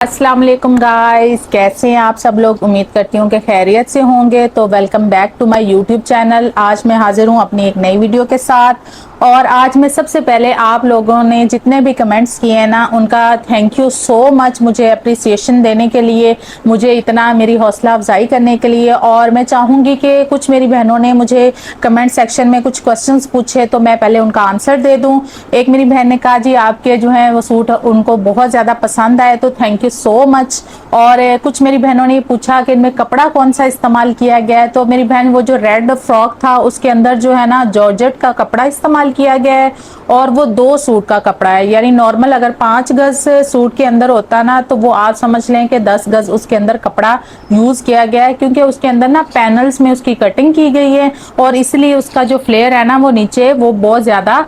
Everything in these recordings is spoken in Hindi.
अस्सलाम वालेकुम गाइस, कैसे हैं आप सब लोग। उम्मीद करती हूँ कि खैरियत से होंगे। तो welcome back to my YouTube channel. आज मैं हाजिर हूँ अपनी एक नई वीडियो के साथ। और आज मैं सबसे पहले आप लोगों ने जितने भी कमेंट्स किए हैं ना, उनका थैंक यू सो मच मुझे अप्रिसिएशन देने के लिए, मुझे इतना मेरी हौसला अफजाई करने के लिए। और मैं चाहूँगी कि कुछ मेरी बहनों ने मुझे कमेंट सेक्शन में कुछ क्वेश्चंस पूछे तो मैं पहले उनका आंसर दे दूँ। एक मेरी बहन ने कहा जी आपके जो है वो सूट उनको बहुत ज़्यादा पसंद आए, तो थैंक यू सो मच। और कुछ मेरी बहनों ने पूछा कि इनमें कपड़ा कौन सा इस्तेमाल किया गया है। तो मेरी बहन वो जो रेड फ्रॉक था उसके अंदर जो है ना जॉर्जेट का कपड़ा इस्तेमाल किया गया है, और वो 2 सूट का कपड़ा है। यानी नॉर्मल अगर 5 गज सूट के अंदर होता ना, तो वो आप समझ लें कि 10 गज उसके अंदर कपड़ा यूज किया गया है, क्योंकि उसके अंदर ना पैनल्स में उसकी कटिंग की गई है, और इसलिए उसका जो फ्लेयर है ना वो नीचे वो बहुत ज्यादा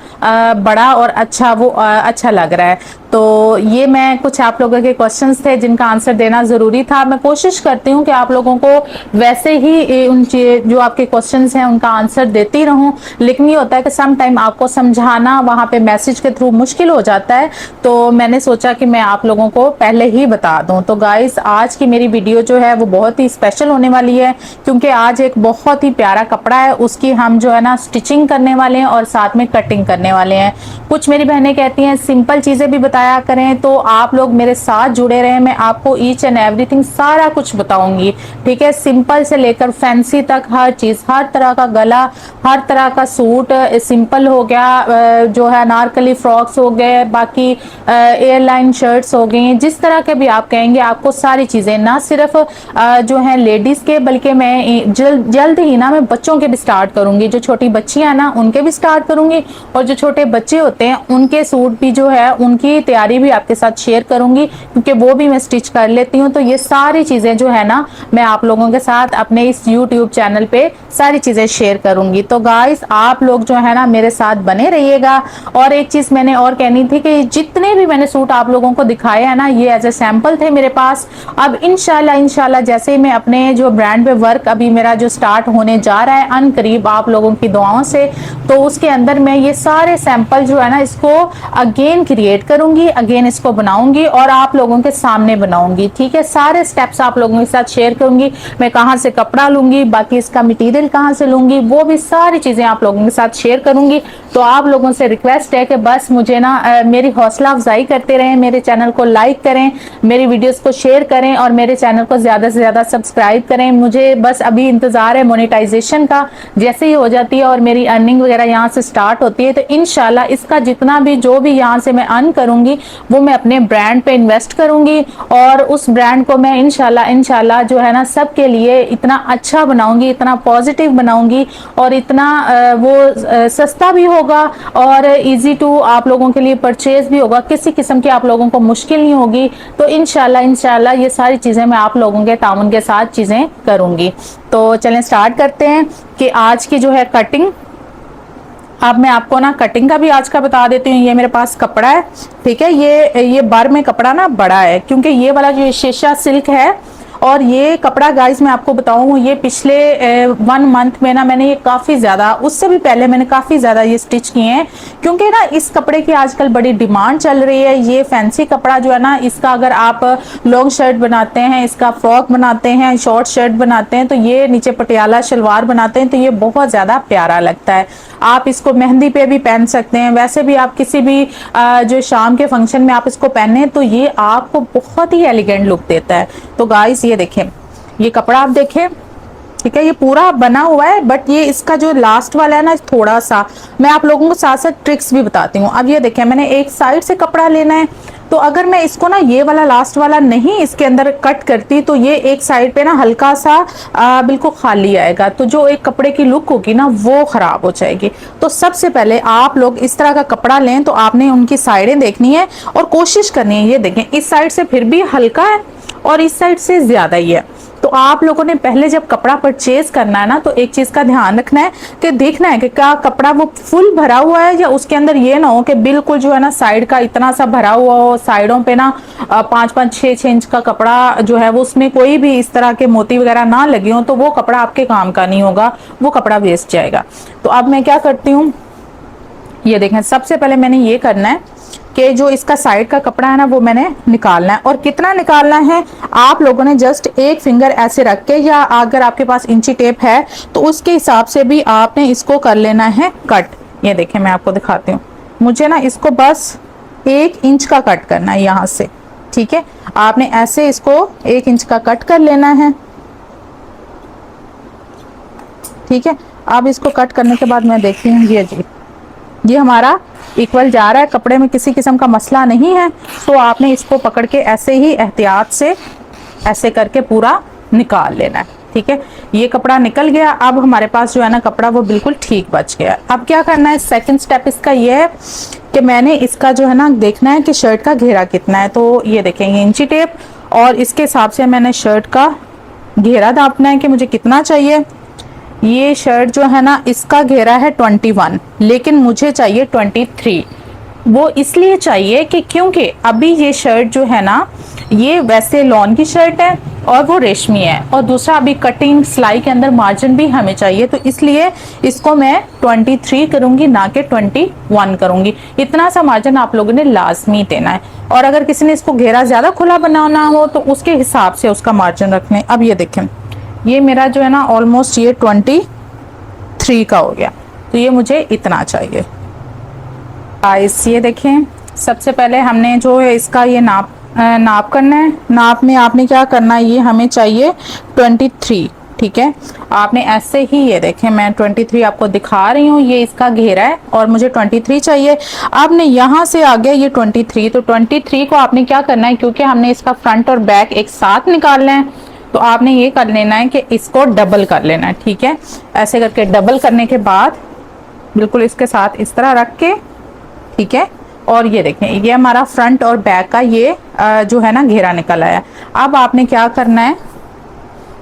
बड़ा और अच्छा अच्छा लग रहा है। तो ये मैं कुछ आप लोगों के क्वेश्चंस थे जिनका आंसर देना जरूरी था। मैं कोशिश करती हूँ कि आप लोगों को वैसे ही उन जो आपके क्वेश्चंस हैं उनका आंसर देती रहूं, लेकिन ये होता है कि सम टाइम आपको समझाना वहां पे मैसेज के थ्रू मुश्किल हो जाता है। तो मैंने सोचा कि मैं आप लोगों को पहले ही बता दूं। तो गाइस, आज की मेरी वीडियो जो है वो बहुत ही स्पेशल होने वाली है, क्योंकि आज एक बहुत ही प्यारा कपड़ा है, उसकी हम जो है ना स्टिचिंग करने वाले हैं और साथ में कटिंग करने वाले हैं। कुछ मेरी बहनें कहती हैं सिंपल चीजें भी बताया करें, तो आप लोग मेरे साथ जुड़े रहें, मैं आपको ईच एंड एवरीथिंग सारा कुछ बताऊंगी। ठीक है, सिंपल से लेकर फैंसी तक हर चीज, हर तरह का गला, हर तरह का सूट, सिंपल हो गया, जो है अनारकली फ्रॉक्स हो गए, बाकी एयरलाइन शर्ट्स हो गई, जिस तरह के भी आप कहेंगे आपको सारी चीजें, ना सिर्फ जो है लेडीज के, बल्कि मैं जल्द ही ना मैं बच्चों के भी स्टार्ट करूंगी। जो छोटी बच्चियां हैं ना उनके भी स्टार्ट करूंगी, और जो छोटे बच्चे होते हैं उनके सूट भी जो है उनकी तैयारी भी आपके साथ शेयर करूंगी, क्योंकि वो भी मैं स्टिच कर लेती हूँ। तो ये सारी चीजें जो है ना मैं आप लोगों के साथ अपने इस यूट्यूब चैनल पे सारी चीजें शेयर करूंगी। तो गाइस, आप लोग जो है ना मेरे साथ बने रहिएगा। और एक चीज मैंने और कहनी थी कि जितने भी मैंने सूट आप लोगों को दिखाए हैं ना, ये एज ए सैंपल थे मेरे पास। अब इंशाल्लाह जैसे ही मैं अपने जो ब्रांड पे वर्क अभी मेरा जो स्टार्ट होने जा रहा है अन करीब आप लोगों की दुआओं से, तो उसके अंदर मैं ये सारे सैंपल जो है ना इसको अगेन क्रिएट करूंगी, अगेन इसको बनाऊंगी और आप लोगों के सामने बनाऊंगी। ठीक है, सारे स्टेप्स आप लोगों के साथ शेयर करूंगी। मैं कहां से कपड़ा लूंगी, बाकी इसका मटेरियल कहां से लूंगी, वो भी सारी चीजें आप लोगों के साथ शेयर करूंगी। तो आप लोगों से रिक्वेस्ट है कि बस मुझे ना मेरी हौसला अफजाई करते रहें, मेरे चैनल को लाइक करें, मेरी वीडियोस को शेयर करें और मेरे चैनल को ज्यादा से ज्यादा सब्सक्राइब करें। मुझे बस अभी इंतजार है मोनेटाइजेशन का, जैसे ही हो जाती है और मेरी अर्निंग वगैरह यहाँ से स्टार्ट होती है, तो इंशाल्लाह इसका जितना भी जो भी यहाँ से मैं अर्न करूंगी वो मैं अपने ब्रांड पे इन्वेस्ट करूंगी, और उस ब्रांड को मैं इंशाल्लाह जो है ना सबके लिए इतना अच्छा बनाऊंगी, इतना पॉजिटिव बनाऊंगी, और इतना वो सस्ता भी होगा और इजी टू आप लोगों के लिए परचेज भी होगा, किसी किस्म की आप लोगों को मुश्किल नहीं होगी। तो इंशाल्लाह ये सारी चीजें मैं आप लोगों के ताउन के साथ चीजें करूंगी। तो चलें स्टार्ट करते हैं कि आज की जो है कटिंग। अब मैं आपको ना कटिंग का भी आज का बता देती हूँ। ये मेरे पास कपड़ा है, ठीक है, ये बर में कपड़ा ना बड़ा है, क्योंकि ये वाला जो शेषा सिल्क है, और ये कपड़ा गाइस मैं आपको बताऊं, ये पिछले 1 मंथ में ना मैंने ये काफी ज्यादा, उससे भी पहले मैंने काफी ज्यादा ये स्टिच किए हैं, क्योंकि ना इस कपड़े की आजकल बड़ी डिमांड चल रही है। ये फैंसी कपड़ा जो है ना, इसका अगर आप लॉन्ग शर्ट बनाते हैं, इसका फ्रॉक बनाते हैं, शॉर्ट शर्ट बनाते हैं, तो ये नीचे पटियाला शलवार बनाते हैं, तो ये बहुत ज्यादा प्यारा लगता है। आप इसको मेहंदी पे भी पहन सकते हैं, वैसे भी आप किसी भी जो शाम के फंक्शन में आप इसको पहने तो ये आपको बहुत ही एलिगेंट लुक देता है। तो गाइस ये देखें, ये कपड़ा आप देखें, ठीक है, ये पूरा बना हुआ है, बट ये इसका जो लास्ट वाला है ना थोड़ा सा, मैं आप लोगों को साथ साथ ट्रिक्स भी बताती हूँ। अब ये देखें, मैंने एक साइड से कपड़ा लेना है, तो अगर मैं इसको ना ये वाला लास्ट वाला नहीं इसके अंदर कट करती, तो ये एक साइड पे ना हल्का सा बिल्कुल खाली आएगा, तो जो एक कपड़े की लुक होगी ना वो खराब हो जाएगी। तो सबसे पहले आप लोग इस तरह का कपड़ा लें, तो आपने उनकी साइडें देखनी है और कोशिश करनी है। ये देखें, इस साइड से फिर भी हल्का है और इस साइड से ज्यादा ही है। तो आप लोगों ने पहले जब कपड़ा परचेज करना है ना, तो एक चीज का ध्यान रखना है कि देखना है कि क्या कपड़ा वो फुल भरा हुआ है, या उसके अंदर ये ना हो कि बिल्कुल जो है ना साइड का इतना सा भरा हुआ हो, साइडों पे ना 5-5, 6-6 इंच का कपड़ा जो है वो उसमें कोई भी इस तरह के मोती वगैरह ना लगे हो, तो वो कपड़ा आपके काम का नहीं होगा, वो कपड़ा वेस्ट जाएगा। तो अब मैं क्या करती हूँ, ये देखें, सबसे पहले मैंने ये करना है कि जो इसका साइड का कपड़ा है ना वो मैंने निकालना है। और कितना निकालना है, आप लोगों ने जस्ट एक फिंगर ऐसे रख के, या अगर आपके पास इंची टेप है तो उसके हिसाब से भी आपने इसको कर लेना है कट। ये देखें मैं आपको दिखाती हूँ, मुझे ना इसको बस 1 इंच का कट करना है यहाँ से, ठीक है। आपने ऐसे इसको 1 इंच का कट कर लेना है, ठीक है। अब इसको कट करने के बाद मैं देखती हूँ, ये जी ये हमारा इक्वल जा रहा है, कपड़े में किसी किस्म का मसला नहीं है। तो आपने इसको पकड़ के ऐसे ही एहतियात से ऐसे करके पूरा निकाल लेना है, ठीक है। ये कपड़ा निकल गया। अब हमारे पास जो है ना कपड़ा वो बिल्कुल ठीक बच गया। अब क्या करना है, सेकंड स्टेप इसका ये है कि मैंने इसका जो है ना देखना है कि शर्ट का घेरा कितना है। तो ये देखेंगे इंची टेप, और इसके हिसाब से मैंने शर्ट का घेरा नापना है कि मुझे कितना चाहिए। ये शर्ट जो है ना इसका घेरा है 21, लेकिन मुझे चाहिए 23। वो इसलिए चाहिए कि क्योंकि अभी ये शर्ट जो है ना ये वैसे लॉन की शर्ट है और वो रेशमी है, और दूसरा अभी कटिंग सिलाई के अंदर मार्जिन भी हमें चाहिए, तो इसलिए इसको मैं 23 करूंगी, ना कि 21 करूंगी। इतना सा मार्जिन आप लोगों ने लाजमी देना है। और अगर किसी ने इसको घेरा ज्यादा खुला बनाना हो तो उसके हिसाब से उसका मार्जिन रखने। अब ये देखें, ये मेरा जो है ना ऑलमोस्ट ये 23 का हो गया, तो ये मुझे इतना चाहिए। गाइस ये देखें, सबसे पहले हमने जो है इसका ये नाप करना है। नाप में आपने क्या करना है, ये हमें चाहिए 23, ठीक है। आपने ऐसे ही, ये देखें मैं 23 आपको दिखा रही हूँ, ये इसका घेरा है और मुझे 23 चाहिए। आपने यहाँ से आ गया ये 23, तो 23 को आपने क्या करना है, क्योंकि हमने इसका फ्रंट और बैक एक साथ निकालना है, तो आपने ये कर लेना है कि इसको डबल कर लेना है, ठीक है। ऐसे करके डबल करने के बाद बिल्कुल इसके साथ इस तरह रख के, ठीक है। और ये देखें, ये हमारा फ्रंट और बैक का ये जो है ना घेरा निकल आया। अब आपने क्या करना है,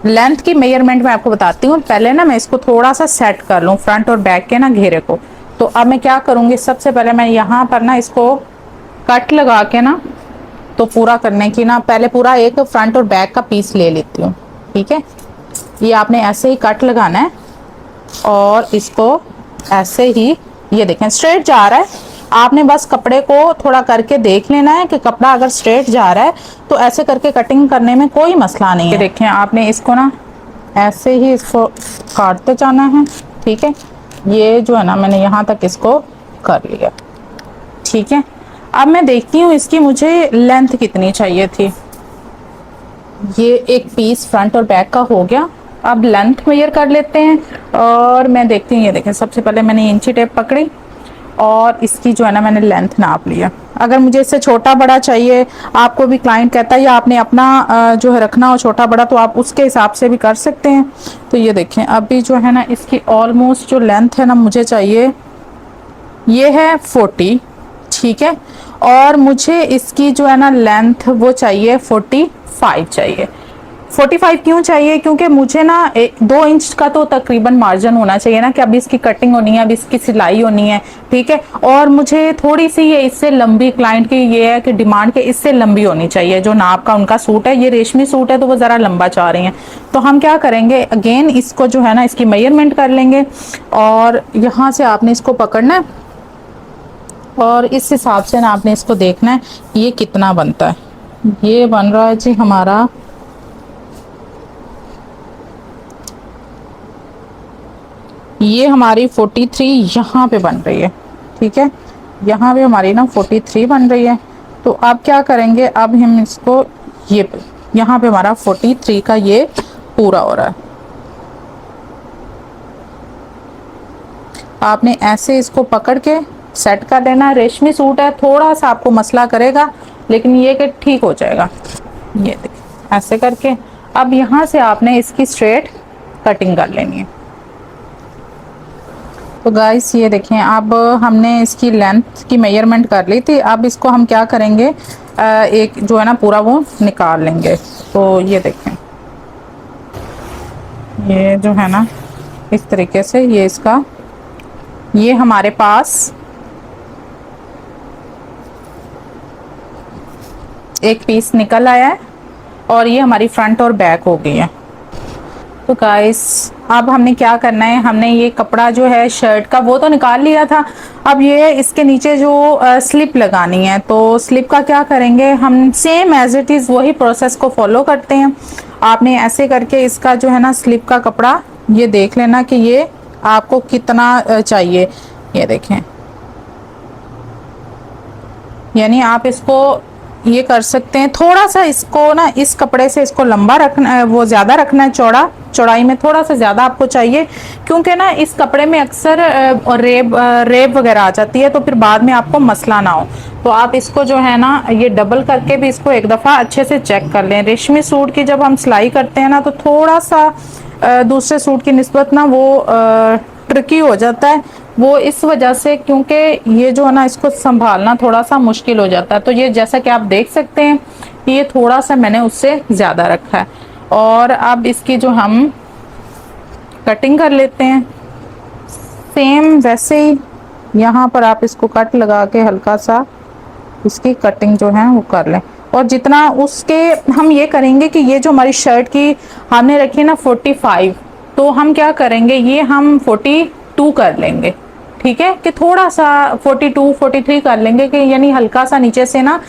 लेंथ की मेजरमेंट में आपको बताती हूँ। पहले ना मैं इसको थोड़ा सा सेट कर लूँ फ्रंट और बैक के ना घेरे को। तो अब मैं क्या करूँगी, सबसे पहले मैं यहाँ पर ना इसको कट लगा के ना, तो पूरा करने की ना पहले पूरा एक फ्रंट और बैक का पीस ले लेती हूँ, ठीक है। ये आपने ऐसे ही कट लगाना है और इसको ऐसे ही, ये देखें स्ट्रेट जा रहा है। आपने बस कपड़े को थोड़ा करके देख लेना है कि कपड़ा अगर स्ट्रेट जा रहा है तो ऐसे करके कटिंग करने में कोई मसला नहीं है। देखें आपने इसको ना ऐसे ही इसको काटते जाना है, ठीक है। ये जो है ना मैंने यहाँ तक इसको कर लिया, ठीक है। अब मैं देखती हूँ इसकी मुझे लेंथ कितनी चाहिए थी। ये एक पीस फ्रंट और बैक का हो गया। अब लेंथ मेजर कर लेते हैं और मैं देखती हूँ। ये देखें, सबसे पहले मैंने इंची टेप पकड़ी और इसकी जो है ना मैंने लेंथ नाप लिया। अगर मुझे इससे छोटा बड़ा चाहिए, आपको भी क्लाइंट कहता है या आपने अपना जो है रखना हो छोटा बड़ा, तो आप उसके हिसाब से भी कर सकते हैं। तो ये देखें, अभी जो है ना इसकी ऑलमोस्ट जो लेंथ है ना मुझे चाहिए, ये है 40, ठीक है। और मुझे इसकी जो है ना लेंथ वो चाहिए 45 चाहिए। 45 क्यों चाहिए, क्योंकि मुझे ना 2 इंच का तो तकरीबन मार्जिन होना चाहिए ना, कि अभी इसकी कटिंग होनी है, अभी इसकी सिलाई होनी है, ठीक है। और मुझे थोड़ी सी ये इससे लंबी, क्लाइंट की ये है कि डिमांड के इससे लंबी होनी चाहिए। जो नाप का उनका सूट है, ये रेशमी सूट है तो वो ज़रा लंबा चाह रही हैं। तो हम क्या करेंगे, अगेन इसको जो है ना इसकी मेजरमेंट कर लेंगे और यहाँ से आपने इसको पकड़ना है और इस हिसाब से ना आपने इसको देखना है ये कितना बनता है। ये बन रहा है जी हमारा, ये हमारी 43 यहाँ पे बन रही है, ठीक है। यहाँ पे हमारी ना 43 बन रही है। तो अब क्या करेंगे, अब हम इसको ये यहाँ पे हमारा 43 का ये पूरा हो रहा है। आपने ऐसे इसको पकड़ के सेट कर देना। रेशमी सूट है, थोड़ा सा आपको मसला करेगा, लेकिन ये कि ठीक हो जाएगा। ये देखिए ऐसे करके अब यहाँ से आपने इसकी स्ट्रेट कटिंग कर लेनी है। तो गाइस ये देखें, अब हमने इसकी लेंथ की मेजरमेंट कर ली थी। अब इसको हम क्या करेंगे, एक जो है ना पूरा वो निकाल लेंगे। तो ये देखें, ये जो है ना इस तरीके से ये इसका, ये हमारे पास एक पीस निकल आया है और ये हमारी फ्रंट और बैक हो गई है। तो गाइस अब हमने क्या करना है, हमने ये कपड़ा जो है शर्ट का वो तो निकाल लिया था। अब ये इसके नीचे जो स्लिप लगानी है, तो स्लिप का क्या करेंगे हम, सेम एज इट इज़ वही प्रोसेस को फॉलो करते हैं। आपने ऐसे करके इसका जो है ना स्लिप का कपड़ा ये देख लेना कि ये आपको कितना चाहिए। ये देखें, यानी आप इसको ये कर सकते हैं, थोड़ा सा इसको ना इस कपड़े से इसको लंबा रखना है, वो ज़्यादा रखना है, चौड़ाई में थोड़ा सा ज़्यादा आपको चाहिए, क्योंकि ना इस कपड़े में अक्सर रेब वगैरह आ जाती है, तो फिर बाद में आपको मसला ना हो। तो आप इसको जो है ना ये डबल करके भी इसको एक दफ़ा अच्छे से चेक कर लें। रेशमी सूट की जब हम सिलाई करते हैं ना तो थोड़ा सा दूसरे सूट की निस्बत ना वो ट्रिकी हो जाता है, वो इस वजह से, क्योंकि ये जो है ना इसको संभालना थोड़ा सा मुश्किल हो जाता है। तो ये जैसा कि आप देख सकते हैं ये थोड़ा सा मैंने उससे ज़्यादा रखा है। और अब इसकी जो हम कटिंग कर लेते हैं, सेम वैसे ही यहाँ पर आप इसको कट लगा के हल्का सा इसकी कटिंग जो है वो कर लें। और जितना उसके हम ये करेंगे कि ये जो हमारी शर्ट की हमने रखी है ना 45, तो हम क्या करेंगे ये हम 42 कर लेंगे, ठीक है, कि थोड़ा सा 42 43 कर लेंगे, कि यानी हल्का सा नीचे से ना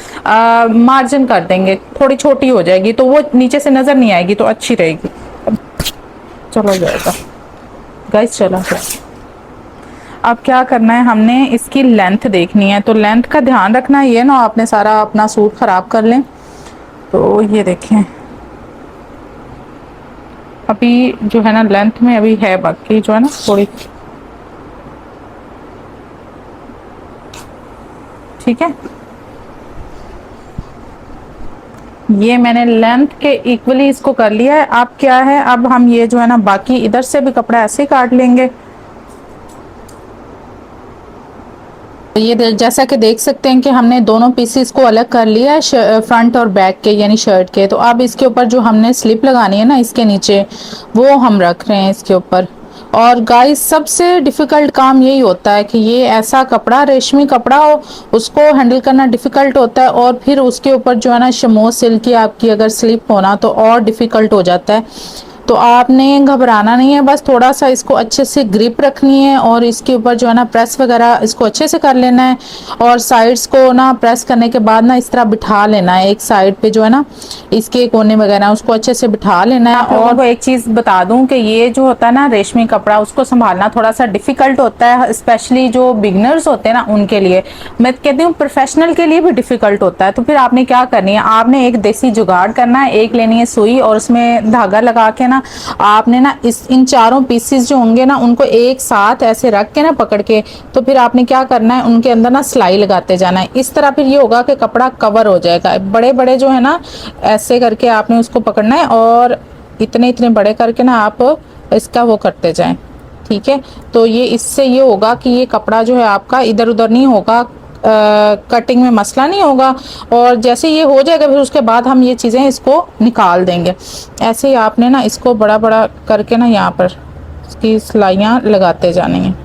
मार्जिन कर देंगे, थोड़ी छोटी हो जाएगी तो वो नीचे से नजर नहीं आएगी, तो अच्छी रहेगी। चलो जाएगा गाइस, चला जाएगा। अब क्या करना है, हमने इसकी लेंथ देखनी है, तो लेंथ का ध्यान रखना है ये ना आपने सारा अपना सूट खराब कर लें। तो ये देखें अभी जो है ना लेंथ में अभी है बाकी जो है ना थोड़ी, ठीक है, ये मैंने लेंथ के इक्वली इसको कर लिया है। अब क्या है, अब हम ये जो है ना बाकी इधर से भी कपड़ा ऐसे ही काट लेंगे। ये जैसा कि देख सकते हैं कि हमने दोनों पीसेस को अलग कर लिया है, फ्रंट और बैक के यानी शर्ट के। तो अब इसके ऊपर जो हमने स्लिप लगानी है ना इसके नीचे, वो हम रख रहे हैं इसके ऊपर। और गाइस सबसे डिफ़िकल्ट काम यही होता है कि ये ऐसा कपड़ा, रेशमी कपड़ा हो, उसको हैंडल करना डिफ़िकल्ट होता है, और फिर उसके ऊपर जो है ना शमो सिल्क की आपकी अगर स्लिप होना तो और डिफ़िकल्ट हो जाता है। तो आपने घबराना नहीं है, बस थोड़ा सा इसको अच्छे से ग्रिप रखनी है और इसके ऊपर जो है ना प्रेस वगैरह इसको अच्छे से कर लेना है। और साइड्स को ना प्रेस करने के बाद ना इस तरह बिठा लेना है, एक साइड पे जो है ना इसके कोने वगैरह उसको अच्छे से बिठा लेना है। और वो एक चीज़ बता दूं कि ये जो होता है ना रेशमी कपड़ा, उसको संभालना थोड़ा सा डिफिकल्ट होता है, स्पेशली जो बिगनर्स होते हैं ना उनके लिए। मैं कहती हूँ प्रोफेशनल के लिए भी डिफिकल्ट होता है। तो फिर आपने क्या करनी है, आपने एक देसी जुगाड़ करना है, एक लेनी है सुई और उसमें धागा लगा के ना आपने ना इन चारों पीसेस जो होंगे ना उनको एक साथ ऐसे रख के ना पकड़ के, तो फिर आपने क्या करना है उनके अंदर ना सिलाई लगाते जाना है। इस तरह फिर ये होगा कि कपड़ा कवर हो जाएगा। बड़े बड़े जो है ना ऐसे करके आपने उसको पकड़ना है और इतने इतने बड़े करके ना आप इसका वो करते जाएं, ठीक है। तो ये इससे ये होगा कि ये कपड़ा जो है आपका इधर उधर नहीं होगा, कटिंग में मसला नहीं होगा। और जैसे ये हो जाएगा फिर उसके बाद हम ये चीज़ें इसको निकाल देंगे। ऐसे ही आपने ना इसको बड़ा बड़ा करके ना यहाँ पर इसकी सिलाइयाँ लगाते जानी हैं।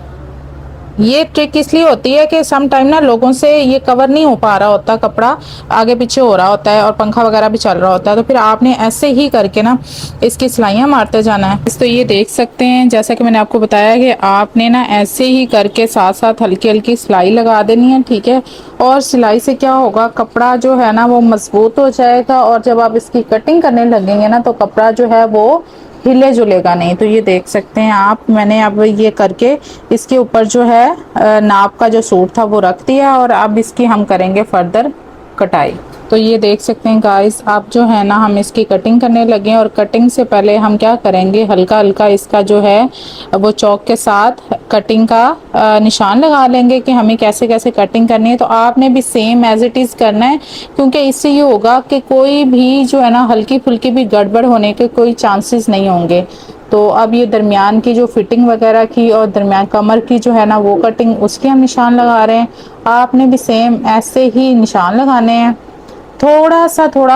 ये ट्रिक इसलिए होती है कि सम टाइम ना लोगों से ये कवर नहीं हो पा रहा होता, कपड़ा आगे पीछे हो रहा होता है और पंखा वगैरह भी चल रहा होता है, तो फिर आपने ऐसे ही करके ना इसकी सिलाइयाँ मारते जाना है। तो ये देख सकते हैं जैसा कि मैंने आपको बताया कि आपने ना ऐसे ही करके साथ साथ हल्की हल्की सिलाई लगा देनी है, ठीक है। और सिलाई से क्या होगा, कपड़ा जो है ना वो मजबूत हो जाएगा और जब आप इसकी कटिंग करने लगेंगे ना तो कपड़ा जो है वो हिले जुलेगा नहीं। तो ये देख सकते हैं आप, मैंने अब ये करके इसके ऊपर जो है नाप का जो सूट था वो रख दिया और अब इसकी हम करेंगे फर्दर कटाई। तो ये देख सकते हैं गाइस, आप जो है ना हम इसकी कटिंग करने लगे हैं और कटिंग से पहले हम क्या करेंगे, हल्का हल्का इसका जो है वो चौक के साथ कटिंग का निशान लगा लेंगे कि हमें कैसे कैसे कटिंग करनी है। तो आपने भी सेम एज इट इज़ करना है, क्योंकि इससे ये होगा कि कोई भी जो है ना हल्की फुल्की भी गड़बड़ होने के कोई चांसेस नहीं होंगे। तो अब ये दरमियान की जो फिटिंग वगैरह की और दरमियान कमर की जो है ना वो कटिंग, उसकी हम निशान लगा रहे हैं। आपने भी सेम ऐसे ही निशान लगाने हैं। थोड़ा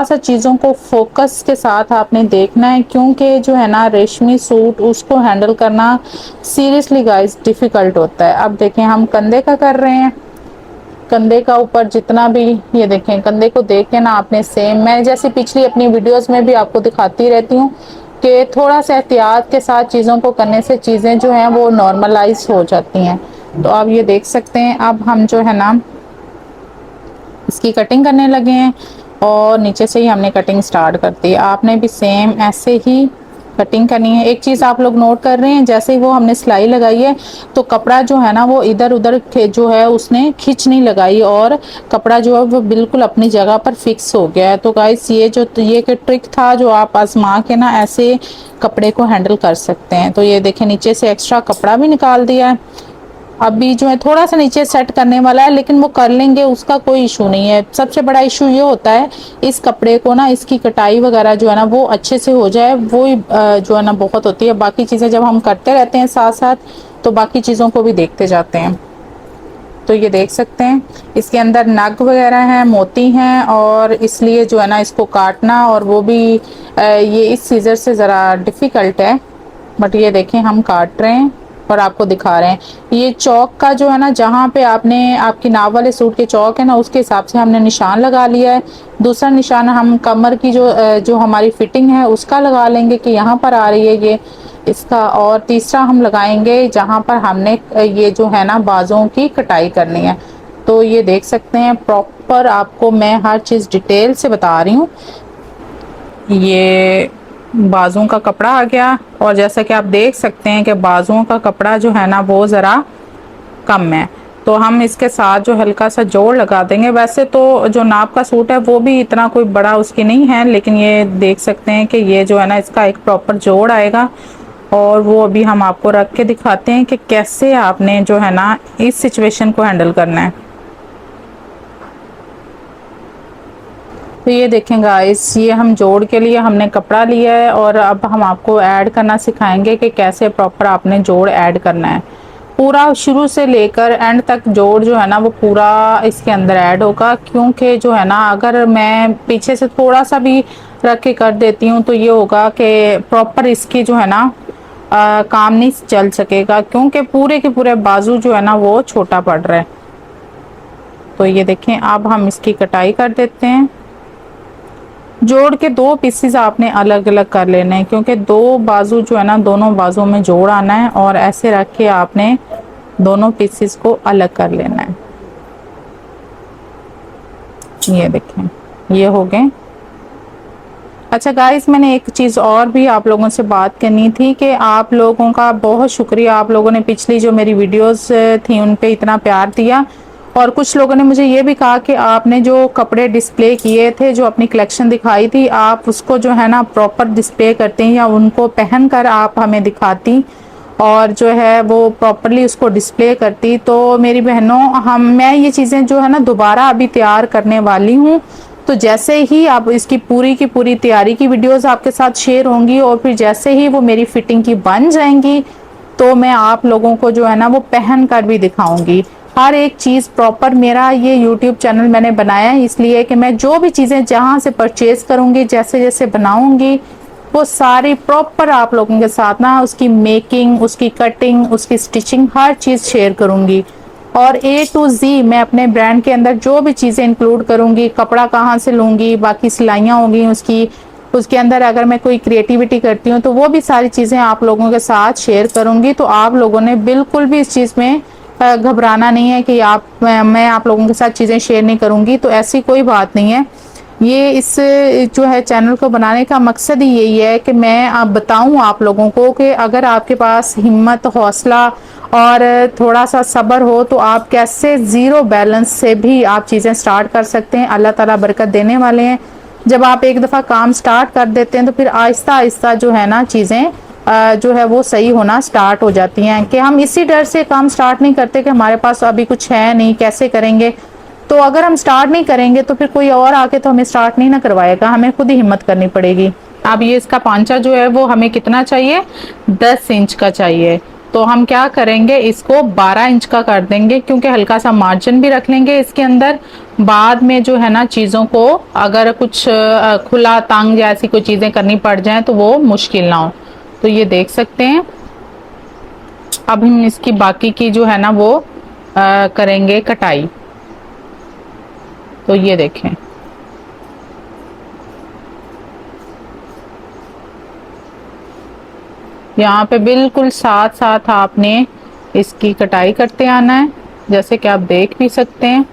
सा चीज़ों को फोकस के साथ आपने देखना है, क्योंकि जो है ना रेशमी सूट उसको हैंडल करना सीरियसली गाइस डिफ़िकल्ट होता है। अब देखें हम कंधे का कर रहे हैं, कंधे का ऊपर जितना भी, ये देखें कंधे को देख के ना आपने सेम, मैं जैसे पिछली अपनी वीडियोस में भी आपको दिखाती रहती हूँ कि थोड़ा सा एहतियात के साथ चीज़ों को करने से चीज़ें जो हैं वो नॉर्मलाइज हो जाती हैं। तो आप ये देख सकते हैं, अब हम जो है ना इसकी कटिंग करने लगे हैं और नीचे से ही हमने कटिंग स्टार्ट कर दी। आपने भी सेम ऐसे ही कटिंग करनी है। एक चीज़ आप लोग नोट कर रहे हैं, जैसे ही वो हमने सिलाई लगाई है तो कपड़ा जो है ना वो इधर उधर जो है उसने खिंच नहीं लगाई और कपड़ा जो है वो बिल्कुल अपनी जगह पर फिक्स हो गया है। तो गाइस ये जो ये के ट्रिक था जो आप आजमा के ना ऐसे कपड़े को हैंडल कर सकते हैं। तो ये देखें, नीचे से एक्स्ट्रा कपड़ा भी निकाल दिया है। अभी जो है थोड़ा सा नीचे सेट करने वाला है, लेकिन वो कर लेंगे, उसका कोई इशू नहीं है। सबसे बड़ा इशू ये होता है इस कपड़े को ना, इसकी कटाई वगैरह जो है ना वो अच्छे से हो जाए, वो जो है ना बहुत होती है। बाकी चीज़ें जब हम करते रहते हैं साथ साथ तो बाकी चीज़ों को भी देखते जाते हैं। तो ये देख सकते हैं इसके अंदर नग वगैरह हैं, मोती हैं, और इसलिए जो है ना इसको काटना और वो भी ये इस सीजर से ज़रा डिफ़िकल्ट है। बट ये देखें हम काट रहे हैं और आपको दिखा रहे हैं। ये चौक का जो है ना, जहाँ पे आपने आपकी नाप वाले सूट के चौक है ना उसके हिसाब से हमने निशान लगा लिया है। दूसरा निशान हम कमर की जो हमारी फिटिंग है उसका लगा लेंगे कि यहाँ पर आ रही है ये इसका, और तीसरा हम लगाएंगे जहाँ पर हमने ये जो है ना बाजुओं की कटाई करनी है। तो ये देख सकते हैं प्रॉपर आपको मैं हर चीज़ डिटेल से बता रही हूँ। ये बाजुओं का कपड़ा आ गया और जैसा कि आप देख सकते हैं कि बाजुओं का कपड़ा जो है ना वो ज़रा कम है, तो हम इसके साथ जो हल्का सा जोड़ लगा देंगे। वैसे तो जो नाप का सूट है वो भी इतना कोई बड़ा उसकी नहीं है, लेकिन ये देख सकते हैं कि ये जो है ना इसका एक प्रॉपर जोड़ आएगा और वो अभी हम आपको रख के दिखाते हैं कि कैसे आपने जो है ना इस सिचुएशन को हैंडल करना है। तो ये देखें गाइस, ये हम जोड़ के लिए हमने कपड़ा लिया है और अब हम आपको ऐड करना सिखाएंगे कि कैसे प्रॉपर आपने जोड़ ऐड करना है। पूरा शुरू से लेकर एंड तक जोड़ जो है ना वो पूरा इसके अंदर ऐड होगा, क्योंकि जो है ना अगर मैं पीछे से थोड़ा सा भी रख के कर देती हूँ तो ये होगा कि प्रॉपर इसकी जो है ना काम नहीं चल सकेगा, क्योंकि पूरे के पूरे बाजू जो है ना वो छोटा पड़ रहा है। तो ये देखें अब हम इसकी कटाई कर देते हैं। जोड़ के दो पीसेस आपने अलग अलग कर लेने हैं, क्योंकि दो बाजू जो है ना दोनों बाजू में जोड़ आना है और ऐसे रख के आपने दोनों पीसेस को अलग कर लेना है। ये देखें ये हो गए। अच्छा गाइस, मैंने एक चीज़ और भी आप लोगों से बात करनी थी कि आप लोगों का बहुत शुक्रिया, आप लोगों ने पिछली जो मेरी वीडियोस थी उन पे इतना प्यार दिया, और कुछ लोगों ने मुझे ये भी कहा कि आपने जो कपड़े डिस्प्ले किए थे, जो अपनी कलेक्शन दिखाई थी, आप उसको जो है ना प्रॉपर डिस्प्ले करते हैं या उनको पहन कर आप हमें दिखाती और जो है वो प्रॉपरली उसको डिस्प्ले करती। तो मेरी बहनों, मैं ये चीज़ें जो है ना दोबारा अभी तैयार करने वाली हूँ। तो जैसे ही आप इसकी पूरी की पूरी तैयारी की वीडियोस आपके साथ शेयर होंगी और फिर जैसे ही वो मेरी फिटिंग की बन जाएंगी तो मैं आप लोगों को जो है ना वो पहन कर भी दिखाऊंगी। हर एक चीज़ प्रॉपर, मेरा ये यूट्यूब चैनल मैंने बनाया है इसलिए कि मैं जो भी चीज़ें जहाँ से परचेज करूँगी, जैसे जैसे बनाऊँगी, वो सारी प्रॉपर आप लोगों के साथ ना उसकी मेकिंग, उसकी कटिंग, उसकी स्टिचिंग हर चीज़ शेयर करूँगी। और A to Z मैं अपने ब्रांड के अंदर जो भी चीज़ें इंक्लूड करूँगी, कपड़ा कहाँ से लूँगी, बाकी सिलाइयाँ होंगी उसकी, उसके अंदर अगर मैं कोई क्रिएटिविटी करती हूँ तो वो भी सारी चीज़ें आप लोगों के साथ शेयर करूँगी। तो आप लोगों ने बिल्कुल भी इस चीज़ में घबराना नहीं है कि मैं आप लोगों के साथ चीज़ें शेयर नहीं करूँगी, तो ऐसी कोई बात नहीं है। ये इस जो है चैनल को बनाने का मकसद ही यही है कि मैं आप बताऊं आप लोगों को कि अगर आपके पास हिम्मत, हौसला और थोड़ा सा सब्र हो तो आप कैसे ज़ीरो बैलेंस से भी आप चीज़ें स्टार्ट कर सकते हैं। अल्लाह ताला बरकत देने वाले हैं। जब आप एक दफ़ा काम स्टार्ट कर देते हैं तो फिर आहिस्ता आहिस्ता जो है ना चीज़ें जो है वो सही होना स्टार्ट हो जाती हैं। कि हम इसी डर से काम स्टार्ट नहीं करते कि हमारे पास अभी कुछ है नहीं, कैसे करेंगे। तो अगर हम स्टार्ट नहीं करेंगे तो फिर कोई और आके तो हमें स्टार्ट नहीं ना करवाएगा, हमें खुद ही हिम्मत करनी पड़ेगी। अब ये इसका पांचा जो है वो हमें कितना चाहिए, 10 इंच का चाहिए। तो हम क्या करेंगे, इसको 12 इंच का कर देंगे, क्योंकि हल्का सा मार्जिन भी रख लेंगे इसके अंदर। बाद में जो है ना चीज़ों को अगर कुछ खुला तंग या ऐसी कोई चीज़ें करनी पड़ जाए तो वो मुश्किल ना हो। तो ये देख सकते हैं। अब हम इसकी बाकी की जो है ना वो करेंगे कटाई। तो ये देखें, यहाँ पे बिल्कुल साथ साथ आपने इसकी कटाई करते आना है, जैसे कि आप देख भी सकते हैं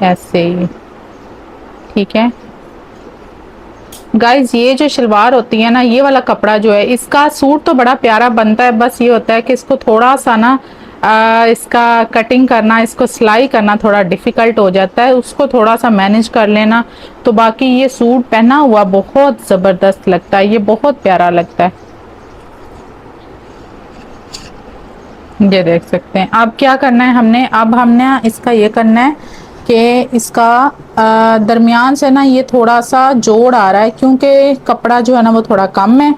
ऐसे ही। ठीक है गाइज, ये जो शलवार होती है ना, ये वाला कपड़ा जो है, इसका सूट तो बड़ा प्यारा बनता है, बस ये होता है कि इसको थोड़ा सा ना इसका कटिंग करना, इसको सिलाई करना थोड़ा डिफिकल्ट हो जाता है, उसको थोड़ा सा मैनेज कर लेना तो बाकी ये सूट पहना हुआ बहुत जबरदस्त लगता है, ये बहुत प्यारा लगता है। ये देख सकते हैं। अब क्या करना है हमने, अब हमने इसका ये करना है कि इसका दरमियान से ना ये थोड़ा सा जोड़ आ रहा है, क्योंकि कपड़ा जो है ना वो थोड़ा कम है,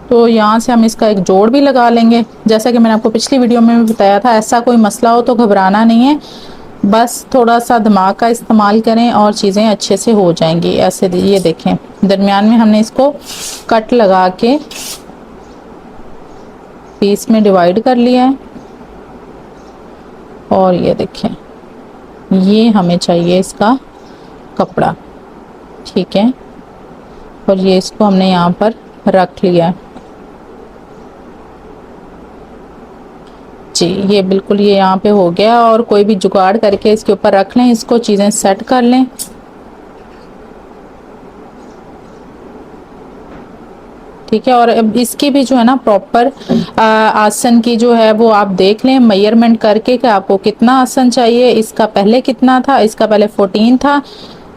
तो यहाँ से हम इसका एक जोड़ भी लगा लेंगे। जैसा कि मैंने आपको पिछली वीडियो में भी बताया था, ऐसा कोई मसला हो तो घबराना नहीं है, बस थोड़ा सा दिमाग का इस्तेमाल करें और चीज़ें अच्छे से हो जाएंगी। ऐसे ये देखें, दरमियान में हमने इसको कट लगा के पीस में डिवाइड कर लिया है। और ये देखें, ये हमें चाहिए इसका कपड़ा। ठीक है, और ये इसको हमने यहाँ पर रख लिया है जी। ये बिल्कुल ये यहाँ पे हो गया, और कोई भी जुगाड़ करके इसके ऊपर रख लें, इसको चीज़ें सेट कर लें। ठीक है, और अब इसकी भी जो है ना प्रॉपर आसन की जो है वो आप देख लें मेजरमेंट करके कि आपको कितना आसन चाहिए। इसका पहले कितना था, इसका पहले 14 था,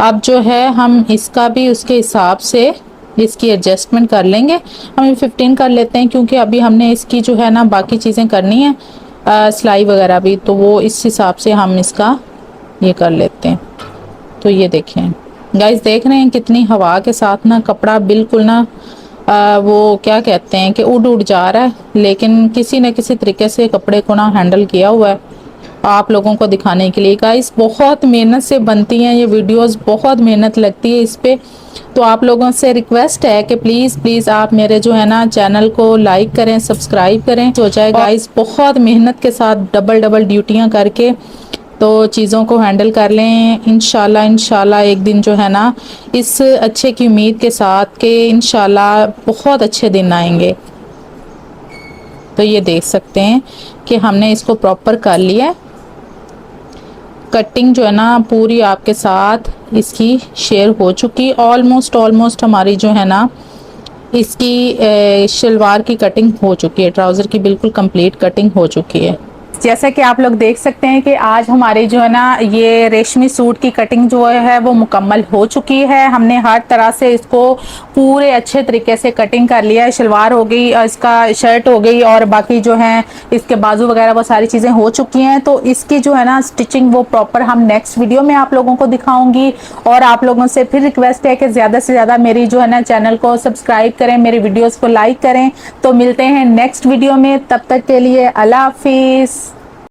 अब जो है हम इसका भी उसके हिसाब से इसकी एडजस्टमेंट कर लेंगे। हम 15 कर लेते हैं, क्योंकि अभी हमने इसकी जो है ना बाकी चीज़ें करनी है, सिलाई वगैरह भी, तो वो इस हिसाब से हम इसका ये कर लेते हैं। तो ये देखें गाइस, देख रहे हैं कितनी हवा के साथ ना कपड़ा बिल्कुल ना वो क्या कहते हैं कि उड़ उड़ जा रहा है, लेकिन किसी न किसी तरीके से कपड़े को ना हैंडल किया हुआ है आप लोगों को दिखाने के लिए। गाइस बहुत मेहनत से बनती हैं ये वीडियोस, बहुत मेहनत लगती है इस पे, तो आप लोगों से रिक्वेस्ट है कि प्लीज़ प्लीज़ आप मेरे जो है ना चैनल को लाइक करें, सब्सक्राइब करें। हो जाए गाइस, बहुत मेहनत के साथ डबल डबल ड्यूटियाँ करके तो चीज़ों को हैंडल कर लें। इंशाल्लाह इंशाल्लाह एक दिन जो है ना इस अच्छे की उम्मीद के साथ कि इंशाल्लाह बहुत अच्छे दिन आएंगे। तो ये देख सकते हैं कि हमने इसको प्रॉपर कर लिया है। कटिंग जो है ना पूरी आपके साथ इसकी शेयर हो चुकी, ऑलमोस्ट हमारी जो है ना इसकी शलवार की कटिंग हो चुकी है, ट्राउज़र की बिल्कुल कंप्लीट कटिंग हो चुकी है। जैसा कि आप लोग देख सकते हैं कि आज हमारी जो है ना ये रेशमी सूट की कटिंग जो है वो मुकम्मल हो चुकी है। हमने हर तरह से इसको पूरे अच्छे तरीके से कटिंग कर लिया है। शलवार हो गई, इसका शर्ट हो गई, और बाकी जो है इसके बाजू वगैरह वो सारी चीज़ें हो चुकी हैं। तो इसकी जो है ना स्टिचिंग वो प्रॉपर हम नेक्स्ट वीडियो में आप लोगों को दिखाऊंगी। और आप लोगों से फिर रिक्वेस्ट है कि ज़्यादा से ज़्यादा मेरी जो है ना चैनल को सब्सक्राइब करें, मेरी वीडियोज़ को लाइक करें। तो मिलते हैं नेक्स्ट वीडियो में, तब तक के लिए अल्लाह हाफिज़।